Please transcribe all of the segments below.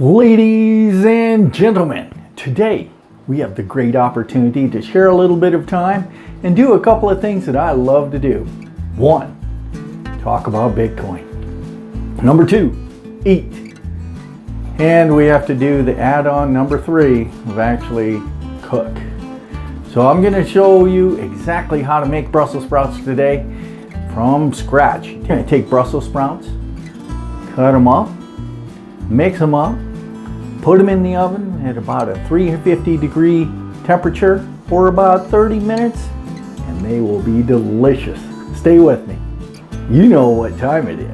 Ladies and gentlemen, today we have the great opportunity to share a little bit of time and do a couple of things that I love to do. One, talk about Bitcoin. Number two, eat. And we have to do the add-on number three of actually cook. So I'm going to show you exactly how to make Brussels sprouts today from scratch. You're going to take Brussels sprouts, cut them up, mix them up, put them in the oven at about a 350 degree temperature for about 30 minutes, and they will be delicious. Stay with me. You know what time it is.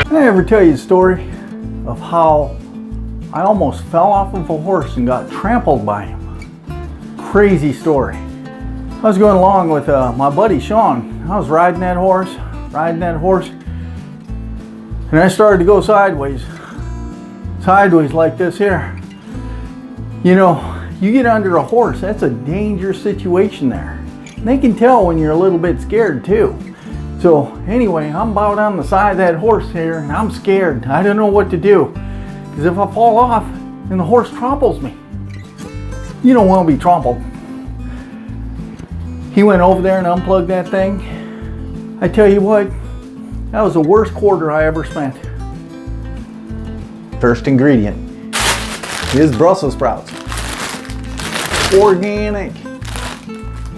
Did I ever tell you the story of how I almost fell off of a horse and got trampled by him? Crazy story. I was going along with my buddy Sean. I was riding that horse, and I started to go sideways like this here. You know, you get under a horse, that's a dangerous situation there. And they can tell when you're a little bit scared too. So anyway, I'm about on the side of that horse here, and I'm scared. I don't know what to do, because if I fall off and the horse tramples me, you don't want to be trampled. He went over there and unplugged that thing. I tell you what, that was the worst quarter I ever spent. First ingredient is Brussels sprouts. Organic.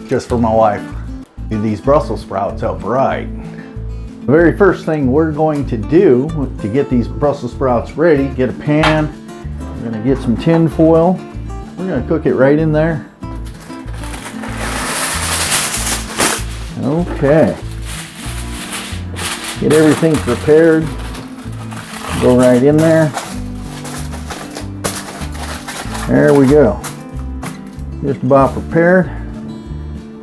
Just for my wife. Get these Brussels sprouts up right. The very first thing we're going to do to get these Brussels sprouts ready, get a pan. We're going to get some tin foil. We're going to cook it right in there. Okay. Get everything prepared. Go right in there. There we go. Just about prepared.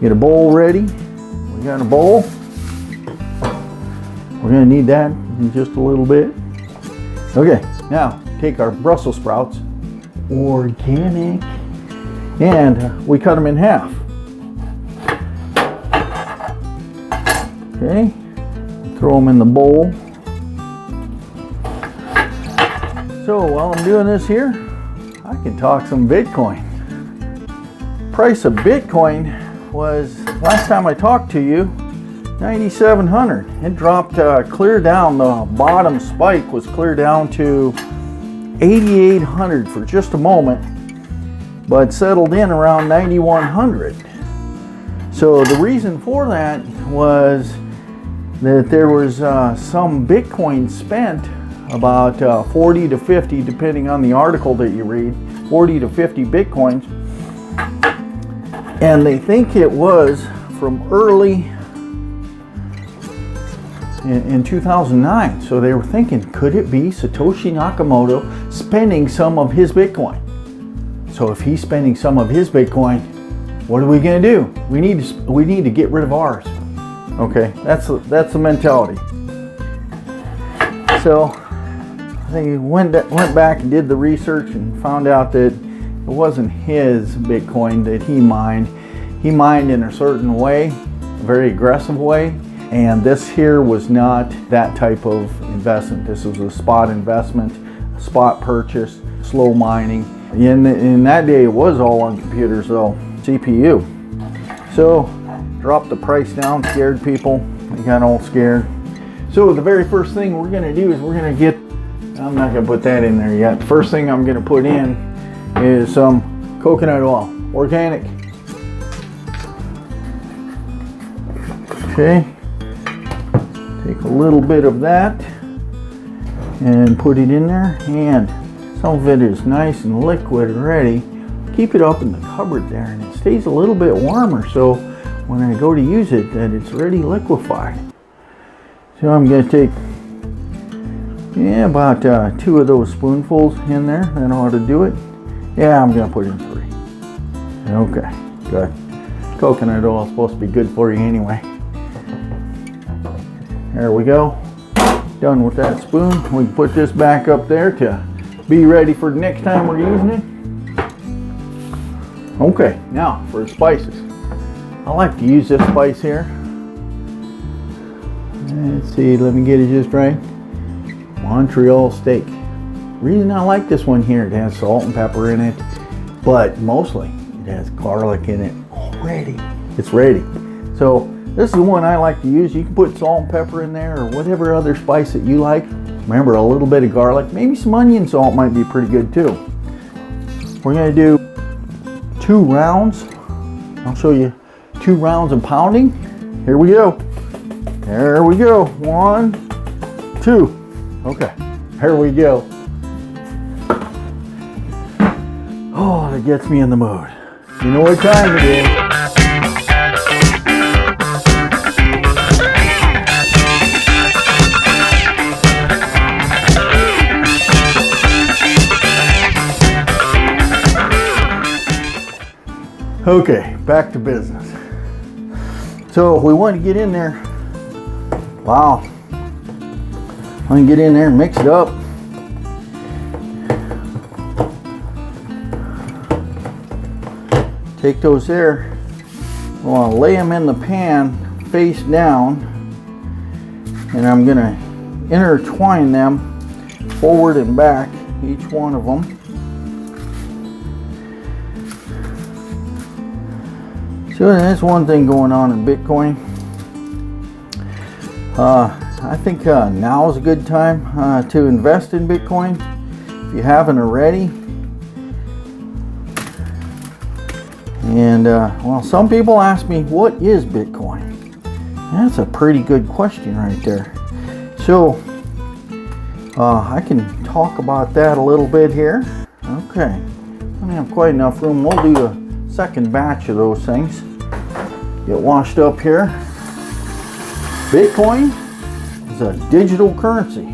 Get a bowl ready. We got a bowl. We're going to need that in just a little bit. Okay, now take our Brussels sprouts, organic, and we cut them in half. Okay, throw them in the bowl. So while I'm doing this here, I can talk some Bitcoin. Price of Bitcoin was, last time I talked to you, 9,700. It dropped clear down. The bottom spike was clear down to 8,800 for just a moment, but settled in around 9,100. So the reason for that was that there was some Bitcoin spent, about 40 to 50, depending on the article that you read, 40 to 50 Bitcoins. And they think it was from early in 2009. So they were thinking, could it be Satoshi Nakamoto spending some of his Bitcoin? So if he's spending some of his Bitcoin, what are we going to do? We need to get rid of ours. Okay, that's the mentality. So they went back and did the research and found out that it wasn't his Bitcoin that he mined. He mined in a certain way, a very aggressive way, and this here was not that type of investment. This was a spot investment, a spot purchase, slow mining. In that day, it was all on computers though, CPU. So dropped the price down, scared people. They got all scared. So the very first thing we're going to do is we're going to get, I'm not going to put that in there yet. First thing I'm going to put in is some coconut oil, organic. Okay, take a little bit of that and put it in there, and some of it is nice and liquid already. Keep it up in the cupboard there, and it stays a little bit warmer, so when I go to use it, that it's already liquefied. So I'm going to take about 2 of those spoonfuls in there. That ought to do it. Yeah, I'm going to put in 3. Okay, good. Coconut oil is supposed to be good for you anyway. There we go. Done with that spoon. We can put this back up there to be ready for the next time we're using it. Okay, now for the spices. I like to use this spice here. Let's see, let me get it just right. Montreal steak. Reason I like this one here, it has salt and pepper in it, but mostly it has garlic in it already. It's ready. So this is the one I like to use. You can put salt and pepper in there or whatever other spice that you like. Remember, a little bit of garlic, maybe some onion salt might be pretty good too. We're going to do 2 rounds. I'll show you 2 rounds of pounding. Here we go. There we go. 1, 2. Okay, here we go. Oh, that gets me in the mood. You know what time it is. Okay, back to business. So we want to get in there. Wow. I'm going to get in there and mix it up. Take those there. I want to lay them in the pan face down. And I'm going to intertwine them forward and back, each one of them. So that's one thing going on in Bitcoin. I think now is a good time to invest in Bitcoin. If you haven't already. And well, some people ask me, what is Bitcoin? That's a pretty good question right there. So I can talk about that a little bit here. Okay, I don't have quite enough room. We'll do a second batch of those things. Get washed up here. Bitcoin is a digital currency.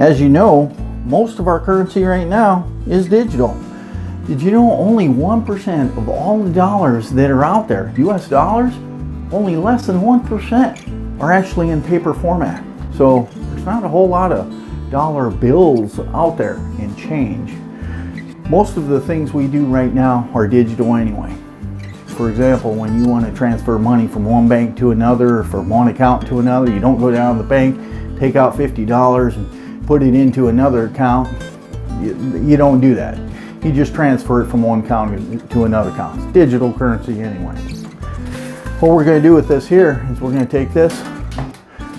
As you know, most of our currency right now is digital. Did you know only 1% of all the dollars that are out there, US dollars, only less than 1% are actually in paper format. So there's not a whole lot of dollar bills out there in change. Most of the things we do right now are digital anyway. For example, when you want to transfer money from one bank to another, or from one account to another, you don't go down to the bank, take out $50 and put it into another account. You don't do that. You just transfer it from one account to another account. It's digital currency anyway. What we're going to do with this here is we're going to take this,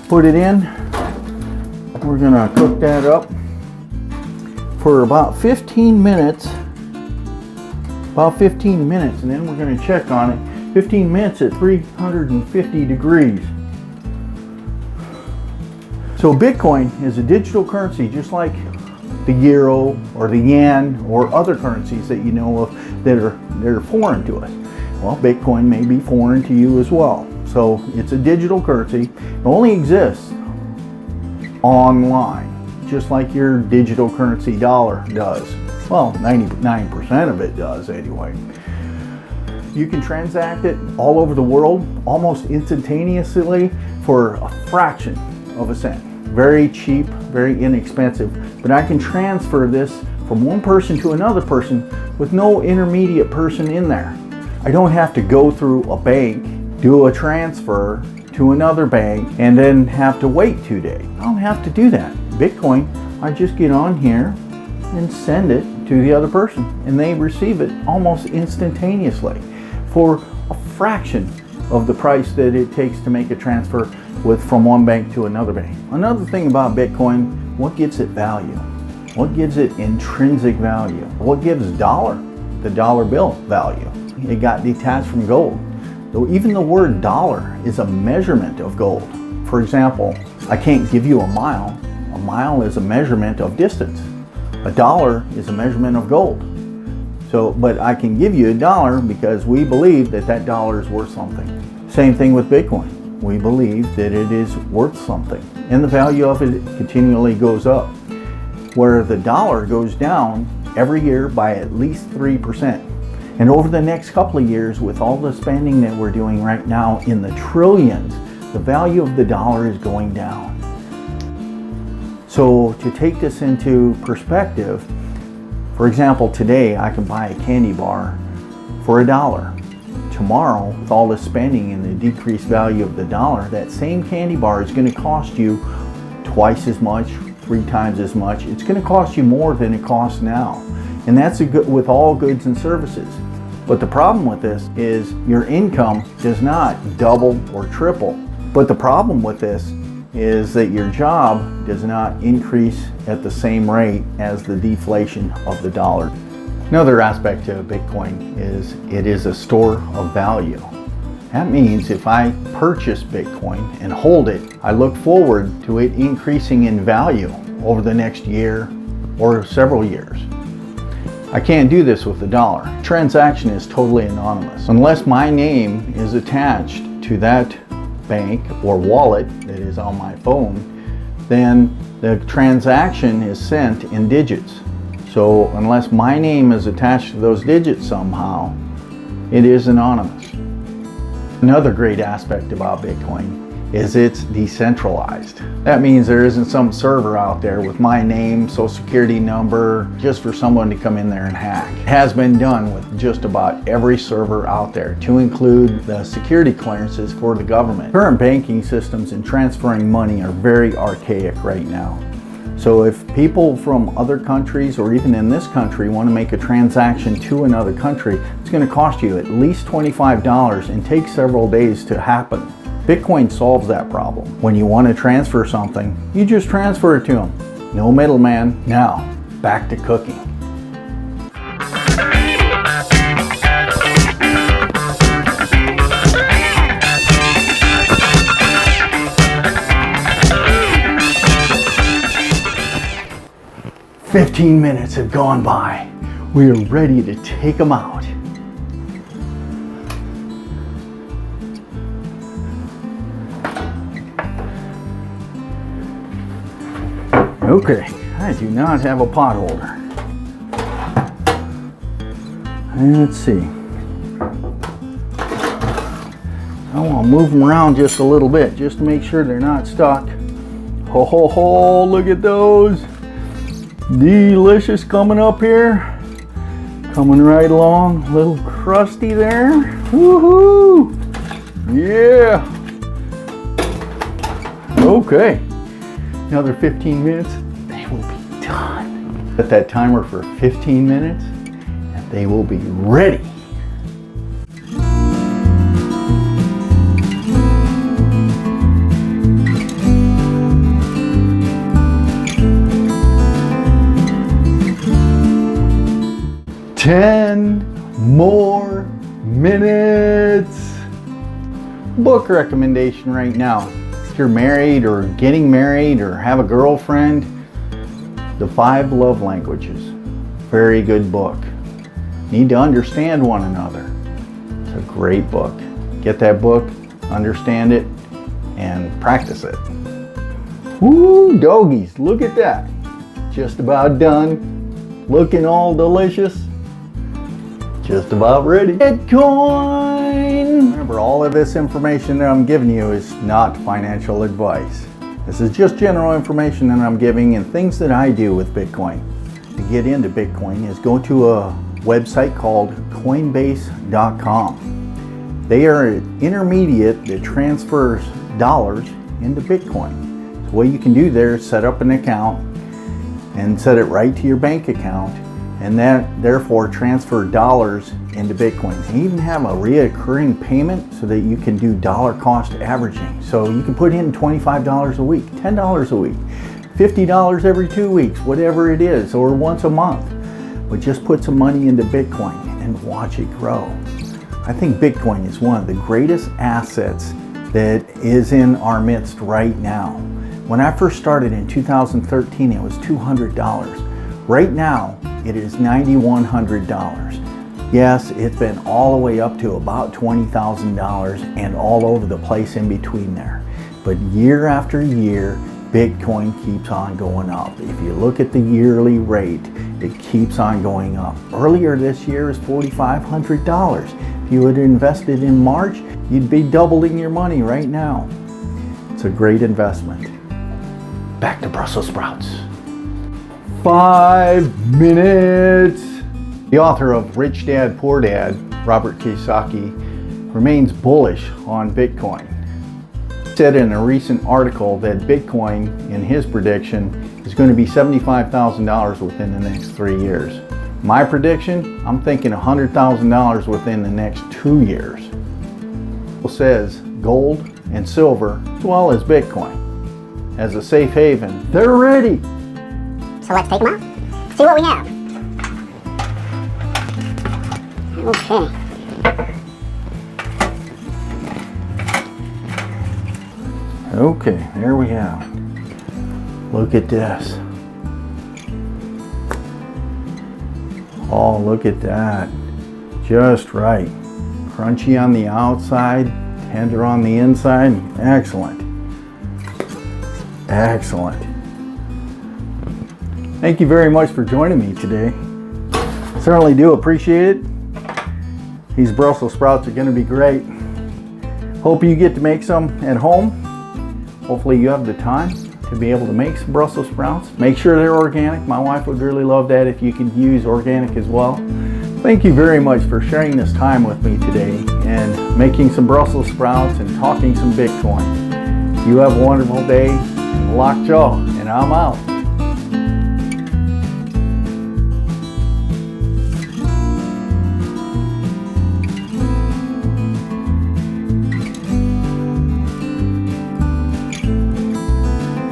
put it in. We're going to cook that up for about 15 minutes. About 15 minutes, and then we're going to check on it. 15 minutes at 350 degrees. So Bitcoin is a digital currency just like the euro or the yen or other currencies that you know of that are foreign to us. Well, Bitcoin may be foreign to you as well. So it's a digital currency. It only exists online, just like your digital currency dollar does. Well, 99% of it does anyway. You can transact it all over the world almost instantaneously for a fraction of a cent. Very cheap, very inexpensive. But I can transfer this from one person to another person with no intermediate person in there. I don't have to go through a bank, do a transfer to another bank, and then have to wait 2 days. I don't have to do that. Bitcoin, I just get on here and send it to the other person, and they receive it almost instantaneously for a fraction of the price that it takes to make a transfer from one bank to another bank. Another thing about Bitcoin, what gives it value? What gives it intrinsic value? What gives the dollar bill value? It got detached from gold. So even the word dollar is a measurement of gold. For example, I can't give you a mile. A mile is a measurement of distance. A dollar is a measurement of gold. So, but I can give you a dollar because we believe that that dollar is worth something. Same thing with Bitcoin. We believe that it is worth something, and the value of it continually goes up. Where the dollar goes down every year by at least 3%. And over the next couple of years, with all the spending that we're doing right now in the trillions, the value of the dollar is going down. So to take this into perspective, for example, today I can buy a candy bar for $1. tomorrow, with all the spending and the decreased value of the dollar, that same candy bar is going to cost you twice as much, 3 times as much. It's going to cost you more than it costs now. And that's with all goods and services. But the problem with this is your income does not double or triple. But the problem with this is that your job does not increase at the same rate as the deflation of the dollar. Another aspect to Bitcoin is it is a store of value. That means if I purchase Bitcoin and hold it, I look forward to it increasing in value over the next year or several years. I can't do this with the dollar. Transaction is totally anonymous. Unless my name is attached to that bank or wallet that is on my phone, then the transaction is sent in digits. So unless my name is attached to those digits somehow, it is anonymous. Another great aspect about Bitcoin is it's decentralized. That means there isn't some server out there with my name, social security number, just for someone to come in there and hack. It has been done with just about every server out there, to include the security clearances for the government. Current banking systems and transferring money are very archaic right now. So if people from other countries or even in this country want to make a transaction to another country, it's going to cost you at least $25 and take several days to happen. Bitcoin solves that problem. When you want to transfer something, you just transfer it to them. No middleman. Now, back to cooking. "15 minutes have gone by. We are ready to take them out." Okay, I do not have a pot holder. Let's see. I want to move them around just a little bit, just to make sure they're not stuck. Ho ho ho, look at those. Delicious coming up here. Coming right along, a little crusty there. Woohoo! Yeah! Okay. Another 15 minutes, they will be done. Set that timer for 15 minutes and they will be ready. Ten more minutes. Book recommendation right now. If you're married or getting married or have a girlfriend, The 5 Love Languages. Very good book. Need to understand one another. It's a great book. Get that book, understand it, and practice it. Woo, doggies, look at that. Just about done. Looking all delicious. Just about ready. Bitcoin! Remember, all of this information that I'm giving you is not financial advice. This is just general information that I'm giving and things that I do with Bitcoin. To get into Bitcoin is go to a website called Coinbase.com. They are an intermediate that transfers dollars into Bitcoin. So what you can do there is set up an account and set it right to your bank account, and that therefore transfer dollars into Bitcoin. They even have a reoccurring payment so that you can do dollar cost averaging. So you can put in $25 a week, $10 a week, $50 every 2 weeks, whatever it is, or once a month. But just put some money into Bitcoin and watch it grow. I think Bitcoin is one of the greatest assets that is in our midst right now. When I first started in 2013, it was $200. Right now, it is $9,100. Yes, it's been all the way up to about $20,000 and all over the place in between there. But year after year, Bitcoin keeps on going up. If you look at the yearly rate, it keeps on going up. Earlier this year is $4,500. If you had invested in March, you'd be doubling your money right now. It's a great investment. Back to Brussels sprouts. 5 minutes. The author of Rich Dad, Poor Dad, Robert Kiyosaki, remains bullish on Bitcoin. He said in a recent article that Bitcoin, in his prediction, is going to be $75,000 within the next 3 years. My prediction, I'm thinking $100,000 within the next 2 years. It says gold and silver, as well as Bitcoin, as a safe haven. They're ready. So let's take them out, see what we have. Okay. Okay, there we have. Look at this. Oh, look at that. Just right. Crunchy on the outside, tender on the inside. Excellent. Excellent. Thank you very much for joining me today. Certainly do appreciate it. These Brussels sprouts are going to be great. Hope you get to make some at home. Hopefully you have the time to be able to make some Brussels sprouts. Make sure they're organic. My wife would really love that if you could use organic as well. Thank you very much for sharing this time with me today and making some Brussels sprouts and talking some Bitcoin. You have a wonderful day. Lockjaw, and I'm out.